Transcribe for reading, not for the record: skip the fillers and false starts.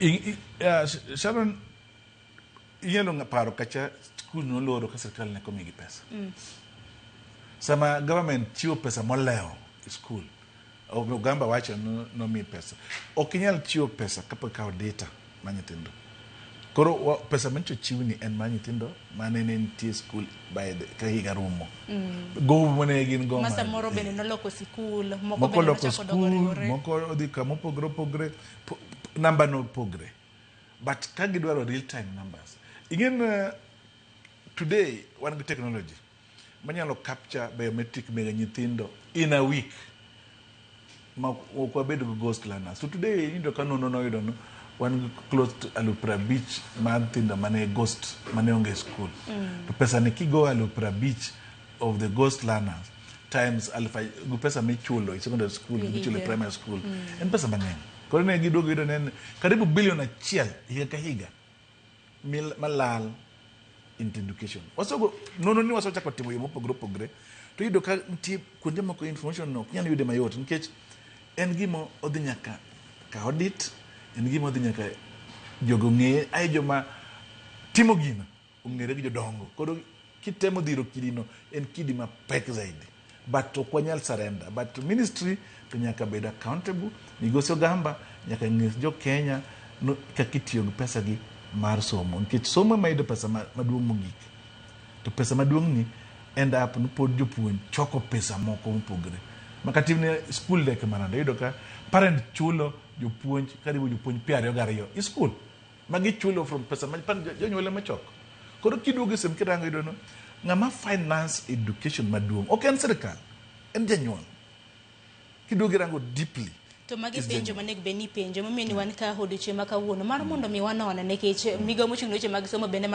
Sharon, inyalo paro kacha skul no loro ka sirkal ne komigi pesa. Sama government chiwo pesa moleo e skul, Ogamba wacho no mi pesa. Okinyal chiwo pesa kapok kao data ma nyithindo. Koro pesa mancho chiwo ni en ma nyithindo mane ne nitie skul by ka higa rumo. Go mane gin go. Masa moro bende noloko skul, moko loko skul, moko odhi kama opogre number no pogre. But ka gidwaro real time numbers. Again, today, one good technology. Manyalo capture biometric mega nyithindo in a week. Kwa bedo ghost learners. So today, you don't know, one close to Alupra Beach, nyithindo mane ghost, mane onge school. Pesa ne kigo Alupra Beach of the ghost learners times alpha, pesa me chulo, secondary school, chulo primary school. En pesa mang'eny. Koro ne gido nen karibu bilion achiel higa ka higa malal into education. Wasogo nono ni waso chako timo yo mopogre to yudo ka nitie kuonde moko information no nyalo yude mayot nikech en gimo odhi nyaka ka audit, en gimo odhi nyaka jogo ng'e ai joma timo gino ong'ere gi jodongo. Koro kitemo dhiro kidino en kidi ma pek zaidi, but ok wanyal surrender. But ministry to nyaka bed accountable. Migosi Ogamba nyaka ng'is jo Kenya kaka itiyo gi pesa gi mar somo, nikech somo ma yudo pesa maduong' mogik, to pesa maduong' ni end up no pod jopuonj choko pesa moko mopogre makatimne school dek manade yudo ka parent chulo jopuonj karibu jopuonj 22 e school magi chulo from pesa ma jonyuol machoko. Koro kiduogo sem kirango yudo no ng'ama finance education maduong' ok en sirkal, en janyuol. Kiduogo rango deeply to magi penjo manego beni penjo momiyo ni wan ka odiochieng' ma kawuono mar mondo mi wanone nikech migawo mochung' weche mag somo bende